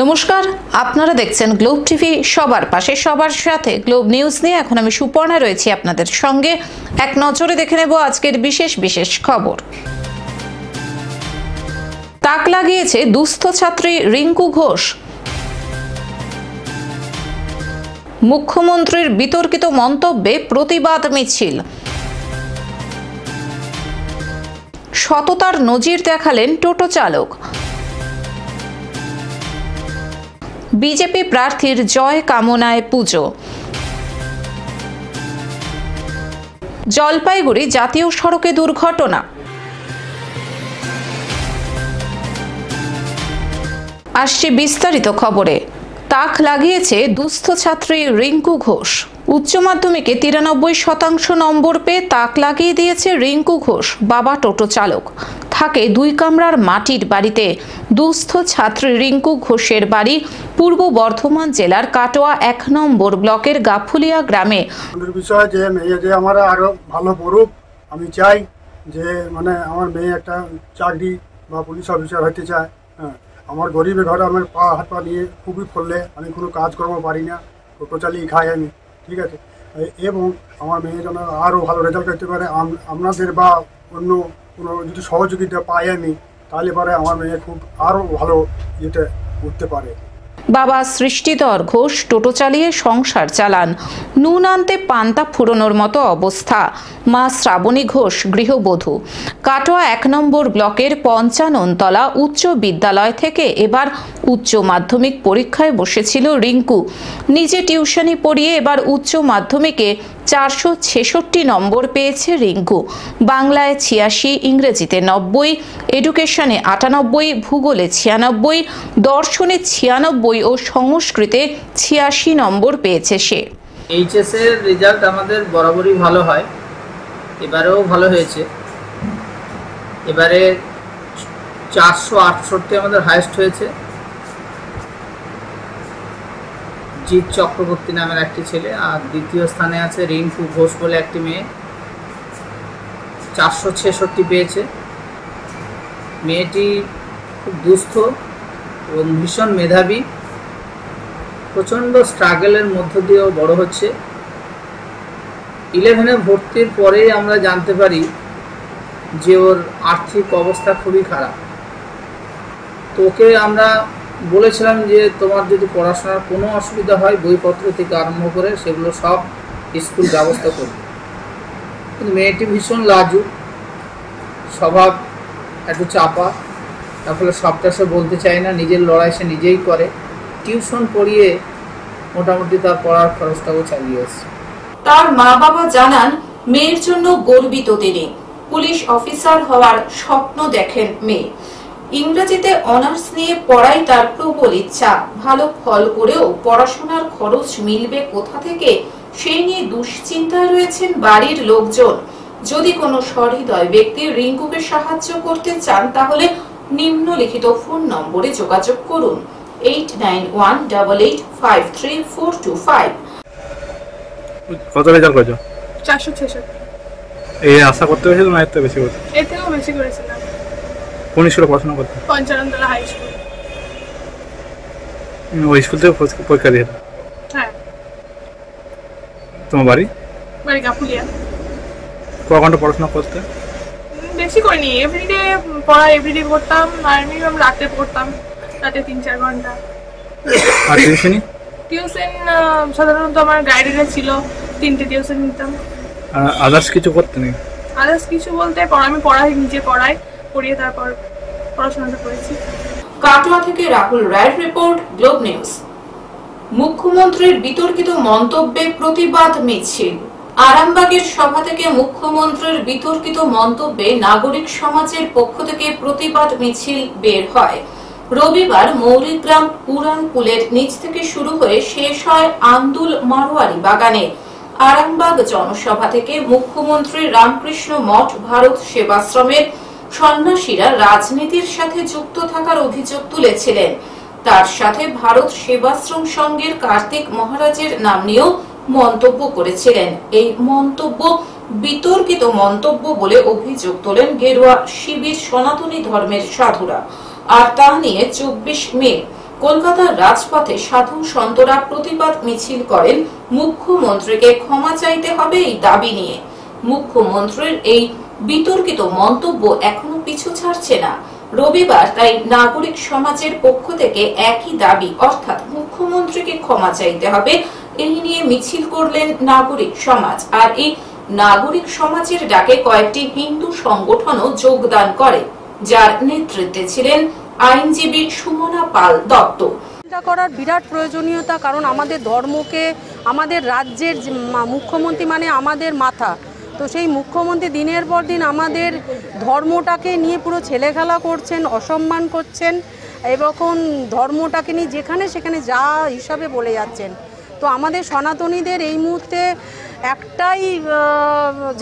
নমস্কার, আপনারা দেখছেন গ্লোব টিভি। সবার পাশে সবার সাথে গ্লোব নিউজ নিয়ে এখন আমি সুপর্ণা রয়েছি আপনাদের সঙ্গে। এক নজরে দেখে নেব আজকের বিশেষ খবর। তাক লাগিয়েছে দুস্থ ছাত্রী রিঙ্কু ঘোষ। মুখ্যমন্ত্রীর বিতর্কিত মন্তব্যে প্রতিবাদ মিছিল। সততার নজির দেখালেন টোটো চালক। বিজেপি প্রার্থীর জয় কামনায় পুজো। জলপাইগুড়ি জাতীয় সড়কে দুর্ঘটনা। আসছে বিস্তারিত খবরে। তাক লাগিয়েছে দুস্থ ছাত্রী রিঙ্কু ঘোষ। উচ্চ মাধ্যমিকে 93% নম্বর পেয়ে তাক লাগিয়ে দিয়েছে রিঙ্কু ঘোষ। বাবা টোটো চালক, থাকে 2 কামরার মাটির বাড়িতে। দুস্থ ছাত্রী রিঙ্কু ঘোষের বাড়ি পূর্ব বর্ধমান জেলার কাটোয়া 1 নম্বর ব্লকের গাফুলিয়া গ্রামে। বিষয় যে মেয়ে যে আমার আরো ভালো পড়ুক, আমি চাই যে আমার মেয়ে একটা চাকরি বা পুলিশ অফিসার হতে চায়। আমার গরিবের ঘরে আমার হাত পা নিয়ে খুবই ফললে, আমি কোনো কাজকর্ম পারি না, টোটো চালিয়ে খাই আমি, ঠিক আছে। এবং আমার মেয়ে যেন আরও ভালো রেজাল্ট করতে পারে, আপনাদের বা অন্য কোনো যদি সহযোগিতা পাই আমি, তাহলে পরে আমার মেয়ে খুব আরও ভালো ইয়েতে উঠতে পারে। বাবা সৃষ্টিধর ঘোষ টোটো চালিয়ে সংসার চালান। নুন আনতে পান্তা ফুরোনোর মতো অবস্থা। মা শ্রাবণী ঘোষ গৃহবধূ। কাটোয়া 1 নম্বর ব্লকের 55 তলা উচ্চ বিদ্যালয় থেকে এবার উচ্চ মাধ্যমিক পরীক্ষায় বসেছিল রিঙ্কু। নিজে টিউশনি পড়িয়ে এবার উচ্চ মাধ্যমিকে 466 নম্বর পেয়েছে রিঙ্কু। বাংলায় 86, ইংরেজিতে 90, এডুকেশনে 98, ভূগোলে 96, দর্শনে 96 ও সংস্কৃতে 86 নম্বর পেয়েছে সে। এইচএস এর রেজাল্ট আমাদের বরাবরই ভালো হয়, এবারেও ভালো হয়েছে। এবারে 468 আমাদের হাইয়েস্ট হয়েছে। জিৎ চক্রবর্তী নামের একটি ছেলে, আর দ্বিতীয় স্থানে আছে রিঙ্কু ঘোষ বলে একটি মেয়ে, 466 পেয়েছে। মেয়েটি খুব দুস্থ এবং ভীষণ মেধাবী, প্রচণ্ড স্ট্রাগলের মধ্য দিয়েও বড় হচ্ছে। 11-এ ভর্তির পরেই আমরা জানতে পারি যে ওর আর্থিক অবস্থা খুবই খারাপ। তো ওকে আমরা বলেছিলাম যে তোমার যদি পড়াশোনার কোনো অসুবিধা হয়, বইপত্র থেকে আরম্ভ করে সেগুলো সব স্কুল ব্যবস্থা করবে। কিন্তু মেয়েটি ভীষণ লাজুক স্বভাব, একটু চাপা, তার ফলে সবটা সে বলতে চায় না, নিজের লড়াই সে নিজেই করে। টিউশন পড়িয়ে মোটামুটি তার পড়ার খরচটাও চালিয়ে আসছে। তার মা বাবা জানান মেয়ের জন্য গর্বিত তিনি। পুলিশ অফিসার হওয়ার স্বপ্ন দেখেন মেয়ে। ইংরেজিতে অনার্স নিয়ে পড়াই তার প্রবল ইচ্ছা। ভালো ফল করেও পড়াশোনার খরচ মিলবে কোথা থেকে, সেই নিয়ে দুশ্চিন্তায় রয়েছেন বাড়ির লোকজন। যদি কোনো সহৃদয় ব্যক্তি রিঙ্কুকে সাহায্য করতে চান তাহলে নিম্নলিখিত ফোন নম্বরে যোগাযোগ করুন 8918853425। কত রেজাল্ট করেছো? 466। এই আশা করতে হয়েছিল না এর থেকে বেশি করতে? এর থেকেও বেশি করেছিলাম। কোন স্কুলে পড়াশোনা করতে? 55 তলা হাই স্কুল। ওই স্কুল থেকে পরীক্ষা দিয়ে? হ্যাঁ। তোমার বাড়ি? বাড়ি গাফুলিয়া। ক ঘন্টা পড়াশোনা করতে? বেশি করিনি, এভরিডে পড়া এভরিডে করতাম, আর মিনিমাম রাতে পড়তাম, রাতে 3-4 ঘন্টা। আর টিউশনি? টিউশন সাধারণত আমার গাইডেরা ছিল, 3টে টিউশন নিতাম। আর আদার্স কিছু করতে নেই? আদার্স কিছু বলতে আমি নিজে পড়িয়ে তারপর পড়াশোনাটা করেছি। কাটোয়া থেকে রাহুল রায়ের রিপোর্ট, গ্লোব নিউজ। মুখ্যমন্ত্রীর বিতর্কিত মন্তব্যে প্রতিবাদ মিছিল। আরামবাগের সভা থেকে মুখ্যমন্ত্রীর বিতর্কিত মন্তব্যে নাগরিক সমাজের পক্ষ থেকে প্রতিবাদ মিছিল বের হয়। রবিবার মৌরিগ্রাম উড়ান পুলের নিচ থেকে শুরু হয়ে শেষ হয় আন্দুল মারোয়ারি বাগানে। আরামবাগ জনসভা থেকে মুখ্যমন্ত্রী রামকৃষ্ণ মঠ ভারত সেবাশ্রমের সন্ন্যাসীরা রাজনীতির সাথে যুক্ত থাকার অভিযোগ তুলেছিলেন। তার সাথে ভারত সেবাশ্রম সংঘের কার্তিক মহারাজের নাম নিয়েও মন্তব্য করেছিলেন। এই মন্তব্য বিতর্কিত মন্তব্য বলে অভিযোগ তোলেন গেরুয়া শিবির সনাতনী ধর্মের সাধুরা। আর তা নিয়ে 24 মে কলকাতার রাজপথে সাধু সন্তরা প্রতিবাদ মিছিল করেন মুখ্যমন্ত্রীকে ক্ষমা চাইতে হবে এই দাবি নিয়ে। মুখ্যমন্ত্রীর এই বিতর্কিত মন্তব্য এখনো পিছু ছাড়ছে না। রবিবার তাই নাগরিক সমাজের পক্ষ থেকে একই দাবি, অর্থাৎ মুখ্যমন্ত্রীকে ক্ষমা চাইতে হবে, এই নিয়ে মিছিল করলেন নাগরিক সমাজ। আর এই নাগরিক সমাজের ডাকে কয়েকটি হিন্দু সংগঠনও যোগদান করে, যার নেতৃত্বে ছিলেন আইনজীবী সুমনা পাল দত্ত। করার বিরাট প্রয়োজনীয়তা, কারণ আমাদের ধর্মকে, আমাদের রাজ্যের মুখ্যমন্ত্রী মানে আমাদের মাথা, তো সেই মুখ্যমন্ত্রী দিনের পর দিন আমাদের ধর্মটাকে নিয়ে পুরো ছেলেখেলা করছেন, অসম্মান করছেন, এবং ধর্মটাকে নিয়ে যেখানে সেখানে যা হিসাবে বলে যাচ্ছেন। তো আমাদের সনাতনীদের এই মুহূর্তে একটাই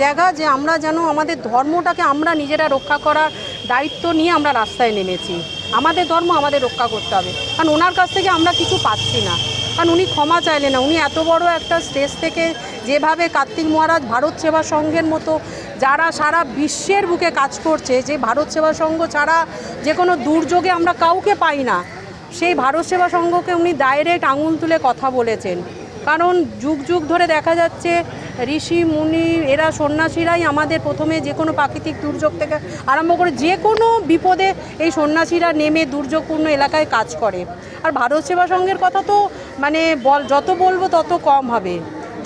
জায়গা যে আমরা যেন আমাদের ধর্মটাকে আমরা নিজেরা রক্ষা করার দায়িত্ব নিয়ে আমরা রাস্তায় নেমেছি। আমাদের ধর্ম আমাদের রক্ষা করতে হবে, কারণ ওনার কাছ থেকে আমরা কিছু পাচ্ছি না। কারণ উনি ক্ষমা চাইলেন না। উনি এত বড় একটা স্টেজ থেকে যেভাবে কার্তিক মহারাজ, ভারত সেবা সংঘের মতো যারা সারা বিশ্বের বুকে কাজ করছে, যে ভারত সেবা সংঘ ছাড়া যে কোনো দুর্যোগে আমরা কাউকে পাই না, সেই ভারত সেবা সংঘকে উনি ডাইরেক্ট আঙুল তুলে কথা বলেছেন। কারণ যুগ যুগ ধরে দেখা যাচ্ছে ঋষি মুনি এরা সন্ন্যাসীরাই আমাদের প্রথমে যে কোনো প্রাকৃতিক দুর্যোগ থেকে আরম্ভ করে যে কোনো বিপদে এই সন্ন্যাসীরা নেমে দুর্যোগপূর্ণ এলাকায় কাজ করে। আর ভারত সেবা সংঘের কথা তো মানে যত বলবো তত কম হবে।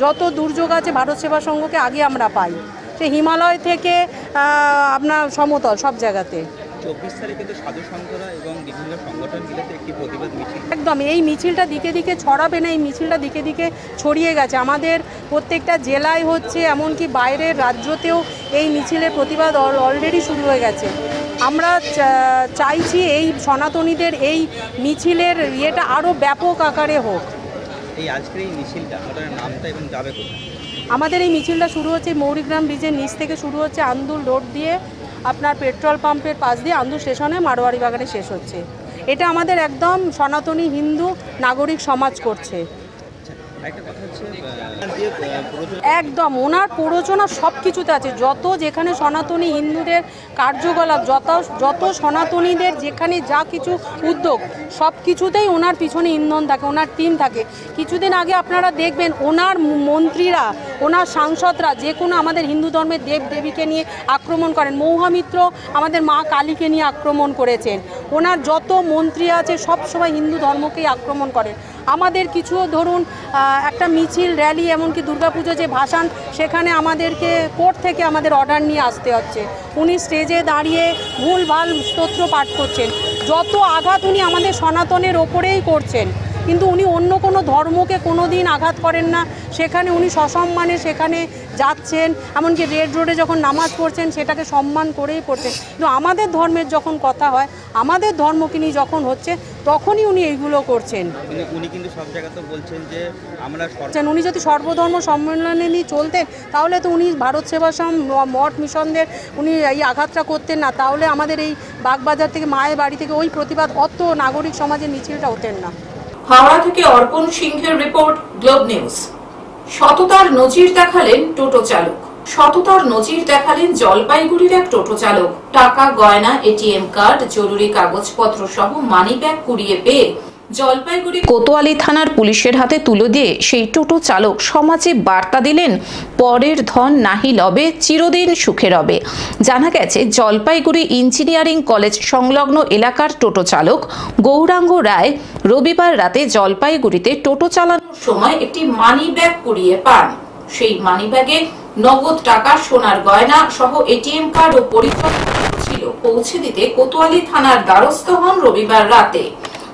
যত দুর্যোগ আছে ভারত সেবা সংঘকে আগে আমরা পাই, সে হিমালয় থেকে আপনার সমতল সব জায়গাতে। 24 তারিখে তো সাধু সন্তরা এবং বিভিন্ন সংগঠন মিলে একটি প্রতিবাদ মিছিল, একদম এই মিছিলটা দিকে দিকে ছড়াবে না, এই মিছিলটা দিকে দিকে ছড়িয়ে গেছে। আমাদের প্রত্যেকটা জেলায় হচ্ছে, এমনকি বাইরের রাজ্যতেও এই মিছিলের প্রতিবাদ অলরেডি শুরু হয়ে গেছে। আমরা চাইছি এই সনাতনীদের এই মিছিলের ইয়েটা আরও ব্যাপক আকারে হোক। এই আজকের এই মিছিলটা আপনার নামটা এবং যাবে কোথায়? আমাদের এই মিছিলটা শুরু হচ্ছে মৌরিগ্রাম ব্রিজের নিচ থেকে শুরু হচ্ছে, আন্দুল রোড দিয়ে আপনার পেট্রোল পাম্পের পাশ দিয়ে আন্দুল স্টেশনে মারোয়ারি বাগানে শেষ হচ্ছে। এটা আমাদের একদম সনাতনী হিন্দু নাগরিক সমাজ করছে। একদম ওনার প্ররোচনা সব কিছুতে আছে। যত যেখানে সনাতনী হিন্দুদের কার্যকলাপ, যত সনাতনীদের যেখানে যা কিছু উদ্যোগ, সব কিছুতেই ওনার পিছনে ইন্ধন থাকে, ওনার টিম থাকে। কিছুদিন আগে আপনারা দেখবেন ওনার মন্ত্রীরা, ওনার সাংসদরা যে কোনো আমাদের হিন্দু ধর্মের দেব দেবীকে নিয়ে আক্রমণ করেন। মৌহামিত্র আমাদের মা কালীকে নিয়ে আক্রমণ করেছেন। ওনার যত মন্ত্রী আছে সব সময় হিন্দু ধর্মকেই আক্রমণ করেন। আমাদের কিছু ধরুন একটা মিছিল, র্যালি, এমনকি দুর্গাপুজো যে ভাসান, সেখানে আমাদেরকে কোর্ট থেকে আমাদের অর্ডার নিয়ে আসতে হচ্ছে। উনি স্টেজে দাঁড়িয়ে ভুলভাল স্তোত্র পাঠ করছেন। যত আঘাত উনি আমাদের সনাতনের ওপরেই করছেন, কিন্তু উনি অন্য কোনো ধর্মকে কোনো দিন আঘাত করেন না। সেখানে উনি সসম্মানে সেখানে যাচ্ছেন, এমনকি রেড রোডে যখন নামাজ পড়ছেন সেটাকে সম্মান করেই পড়ছেন। কিন্তু আমাদের ধর্মের যখন কথা হয়, আমাদের ধর্মকে নিয়ে যখন হচ্ছে, তখনই উনি এইগুলো করছেন। উনি কিন্তু সব জায়গাতে বলছেন যে আমরা, উনি যদি সর্বধর্ম সম্মেলনে নিয়ে চলতেন তাহলে তো উনি ভারত সেবাশ্রম মঠ মিশনদের উনি এই আঘাতটা করতেন না, তাহলে আমাদের এই বাগবাজার থেকে মায়ের বাড়ি থেকে ওই প্রতিবাদ অত নাগরিক সমাজের মিছিলটা হতেন না। হাওড়া থেকে অর্পণ সিংহের রিপোর্ট, গ্লোব নিউজ। সততার নজির দেখালেন টোটো চালক। সততার নজির দেখালেন জলপাইগুড়ির এক টোটো চালক। টাকা, গয়না, এটিএম কার্ড, জরুরি কাগজপত্র সহ মানিব্যাগ কুড়িয়ে পেয়ে জলপাইগুড়ি কোতোয়ালি থানার পুলিশের হাতে তুলে দিয়ে সেই টোটো চালক সমাজে বার্তা দিলেন, পরের ধন নাহি লবে, চিরদিন সুখে রবে। জানা গেছে জলপাইগুড়ি ইঞ্জিনিয়ারিং কলেজ সংলগ্ন এলাকার টোটো চালক গৌরাঙ্গ রায় রবিবার রাতে জলপাইগুড়িতে টোটো চালানোর সময় একটি মানিব্যাগ কুড়িয়ে পান। সেই মানিব্যাগে নগদ টাকা, সোনার গয়না সহ এটিএম কার্ড ও পরিচয় ছিল। পৌঁছে দিতে কোতোয়ালি থানার দ্বারস্থ হন রবিবার রাতে।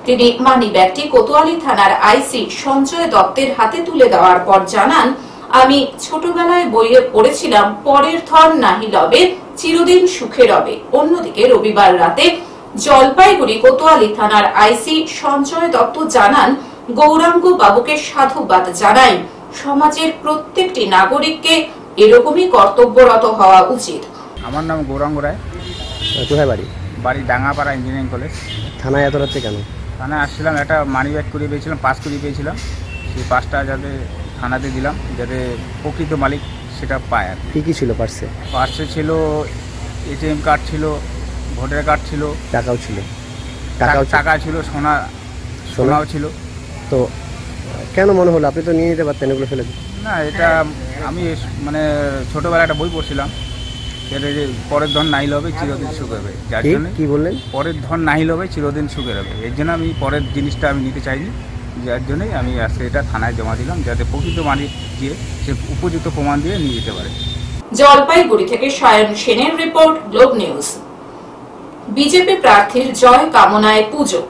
তিনি মানিব্যাগটি কোতোয়ালি থানার আইসি সঞ্জয় দত্তের হাতে তুলে দেওয়ার পর জানান, আমি ছোটবেলায় বইয়ে পড়েছিলাম, পরের ধন নাহি লবে, চিরদিন সুখে রবে। অন্যদিকে রবিবার রাতে জলপাইগুড়ি কোতোয়ালি থানার আইসি সঞ্জয় দত্ত জানান, গৌরাঙ্গ বাবুকে সাধুবাদ জানাই। সমাজের প্রত্যেকটি নাগরিককে এরকমই কর্তব্যরত হওয়া উচিত। আমার নাম গৌরাঙ্গ রায়। কোথায় বাড়ি? বাড়ি ডাঙ্গাপাড়া ইঞ্জিনিয়ারিং কলেজ। থানায় এত রাত্রে কেন? থানায় আসছিলাম, একটা মানি ব্যাগ কুড়িয়ে পেয়েছিলাম, পাস কুড়িয়ে পেয়েছিলাম। সেই পাসটা যাতে থানাতে দিলাম, যাতে প্রকৃত মালিক সেটা পায়। আর কী কী ছিল পার্সে? পার্সে ছিল এটিএম কার্ড ছিল, ভোটার কার্ড ছিল, টাকাও ছিল। টাকা ছিল, সোনাও ছিল। তো কেন মনে হলো আপনি তো নিয়ে নিতে পারতেন এগুলো ফেলে দিন? না, এটা আমি মানে ছোটোবেলা একটা বই পড়ছিলাম, এটা যে পরের ধন নাহিল হবে চিরদিন সুখে হবে, যার জন্য কি বললেন? পরের ধন নাহিল হবে চিরদিন সুখে হবে, এর জন্য আমি পরের জিনিসটা আমি নিতে চাইনি, যার জন্যই আমি আজকে এটা থানায় জমা দিলাম, যাতে প্রকৃত মালিক গিয়ে সে উপযুক্ত প্রমাণ দিয়ে নিয়ে যেতে পারে। জলপাইগুড়ি থেকে সায়ন সেনের রিপোর্ট, গ্লোব নিউজ। বিজেপি প্রার্থীর জয় কামনায় পুজো।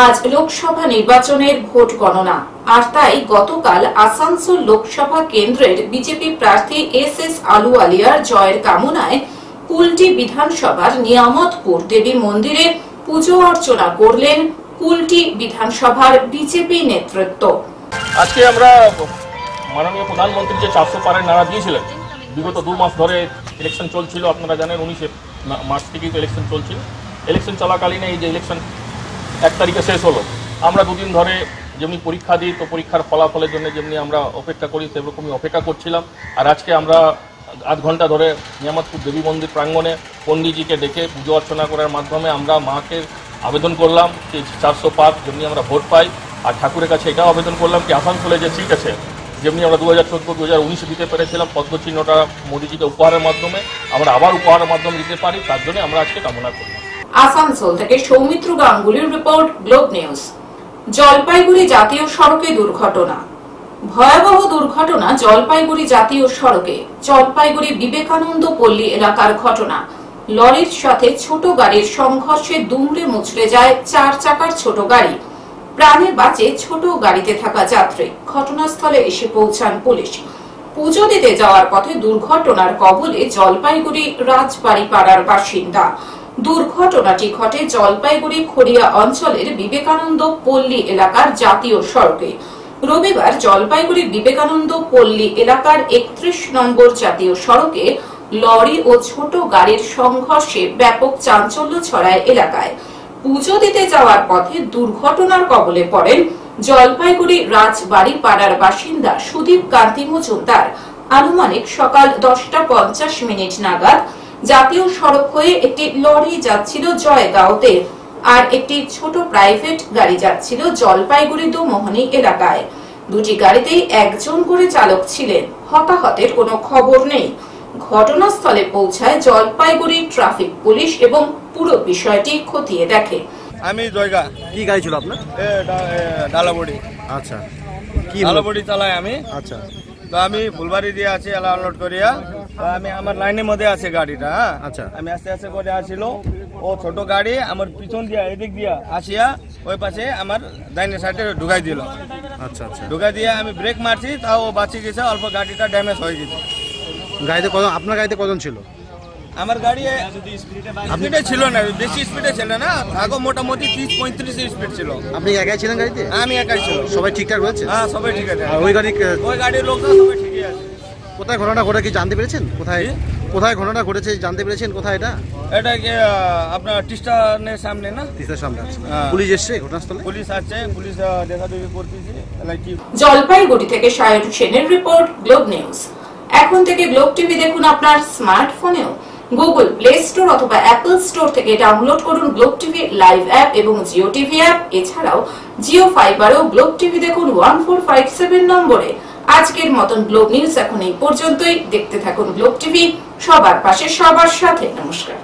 আজ লোকসভা নির্বাচনের ভোট গণনা, আর তাই গতকাল আসানসোল লোকসভা কেন্দ্রের বিজেপি প্রার্থী এস আলুওয়ালিয়ার জয়ের কামনায় কুলটি বিধানসভার নিয়ামতপুর দেবী মন্দিরে পুজো অর্চনা করলেন কুলটি বিধানসভার বিজেপি নেতৃত্ব। আজকে আমরা মাননীয় প্রধানমন্ত্রী যে 400 পারের নারা দিয়েছিলেন, বিগত 2 মাস ধরে ইলেকশন চলছিল, আপনারা জানেন 19 মার্চ থেকেই তো ইলেকশন চলছিল। ইলেকশন চলাকালীন এই যে ইলেকশন 1 তারিখে শেষ হলো, আমরা 2 দিন ধরে যেমনি পরীক্ষা দিই, তো পরীক্ষার ফলাফলের জন্য যেমনি আমরা অপেক্ষা করি সেরকমই অপেক্ষা করছিলাম। আর আজকে আমরা আধ ঘন্টা ধরে নিয়ামতপুর দেবী মন্দির প্রাঙ্গণে পণ্ডিতজিকে ডেকে পুজো অর্চনা করার মাধ্যমে আমরা মাকে আবেদন করলাম যে 400 পার যেমনি আমরা ভোট পাই, আর ঠাকুরের কাছে এটাও আবেদন করলাম কি আসানসোলে যে সিট আছে যেমনি আমরা 2014-2019 দিতে পেরেছিলাম পদ্মচিহ্নটা মোদীজিকে উপহারের মাধ্যমে, আমরা আবার উপহারের মাধ্যমে দিতে পারি, তার জন্য আমরা আজকে কামনা করলাম। আসানসোল থেকে সৌমিত্র গাঙ্গুলির রিপোর্ট, গ্লোব নিউজ। জলপাইগুড়ি জাতীয় সড়কে দুর্ঘটনা। ভয়াবহ দুর্ঘটনা জলপাইগুড়ি জাতীয় সড়কে। জলপাইগুড়ি বিবেকানন্দ পল্লী এলাকার ঘটনা। লরির সাথে ছোট গাড়ির সংঘর্ষে দুমড়ে মুচড়ে যায় 4 চাকার ছোট গাড়ি। প্রাণে বাঁচে ছোট গাড়িতে থাকা যাত্রী। ঘটনাস্থলে এসে পৌঁছান পুলিশ। পুজো দিতে যাওয়ার পথে দুর্ঘটনার কবলে জলপাইগুড়ি রাজবাড়ি পাড়ার বাসিন্দা। দুর্ঘটনাটি ঘটে জলপাইগুড়ি খড়িয়া অঞ্চলের বিবেকানন্দ পল্লী এলাকার জাতীয় সড়কে। রবিবার জলপাইগুড়ি বিবেকানন্দ পল্লী এলাকার 31 নম্বর জাতীয় সড়কে লরি ও ছোট গাড়ির সংঘর্ষে ব্যাপক চাঞ্চল্য ছড়ায় এলাকায়। পুজো দিতে যাওয়ার পথে দুর্ঘটনার কবলে পড়েন জলপাইগুড়ি রাজবাড়ি পাড়ার বাসিন্দা সুদীপ কান্তি মজুমদার। আনুমানিক সকাল 10:50 নাগাদ জাতীয় সড়ক হয়ে একটি লরি যাচ্ছিল জয়গাঁওতে, আর একটি ছোট প্রাইভেট গাড়ি যাচ্ছিল জলপাইগুড়ি দোমোহনী এলাকায়। দুটি গাড়িতেই একজন করে চালক ছিলেন। হতাহতের কোনো খবর নেই। ঘটনাস্থলে পৌঁছায় জলপাইগুড়ি ট্রাফিক পুলিশ এবং পুরো বিষয়টি খতিয়ে দেখে। আমি জয়গা। কি গাড়ি ছিল আপনার? ডালাবড়ি। আচ্ছা, কি ডালাবড়ি চালাই আমি। আচ্ছা, তো আমি ফুলবাড়ি দিয়ে আছি আনলোড করিয়া, তো আমি আমার লাইনের মধ্যে আছে গাড়িটা। হ্যাঁ, আচ্ছা, আমি আস্তে আস্তে করে আসছিল, ও ছোট গাড়ি আমার পিছন দিয়া এদিক দিয়া আসিয়া ওই পাশে আমার ডাইনের সাইডে ঢুকাই দিল। আচ্ছা আচ্ছা, ঢুকাই দিয়ে আমি ব্রেক মারছি, তাও বাঁচিয়ে গেছে, অল্প গাড়িটা ড্যামেজ হয়ে গেছে। গাড়িতে কজন, আপনার গাড়িতে কজন ছিল? আমার গাড়ি স্পিডে ছিল না, বেশি স্পিডে ছিল না, আগো মোটামুটি 30-35 স্পিড ছিল। আপনি একাই ছিলেন গাড়িতে? আমি একাই ছিল। সবাই ঠিকঠাক রয়েছে? হ্যাঁ, সবাই ঠিক আছে। ওই গাড়ির লোকরা সবাই ঠিকই আছে। কোথায় ঘটনা ঘটে কি জানতে পেরেছেন? কোথায় ঘটনা ঘটেছে জানতে পেরেছেন? কোথায় এটা? এটা কি আপনার টিস্টানের সামনে না? টিস্টার সামনে আছে। পুলিশ এসেছে ঘটনাস্থলে? পুলিশ আছে, পুলিশ দেখাদেখি করতেছে। জলপাইগুড়ি থেকে সায়ন সেনের রিপোর্ট, গ্লোব নিউজ। এখন থেকে গ্লোব টিভি দেখুন আপনার স্মার্টফোনেও। গুগল প্লে স্টোর অথবা অ্যাপল স্টোর থেকে ডাউনলোড করুন গ্লোব টিভি লাইভ অ্যাপ এবং জিও টিভি অ্যাপ। এছাড়াও জিও ফাইবারেও গ্লোব টিভি দেখুন 1457 নম্বরে। আজকের মতন গ্লোব নিউজ এখন এই পর্যন্তই। দেখতে থাকুন গ্লোব টিভি, সবার পাশে সবার সাথে। নমস্কার।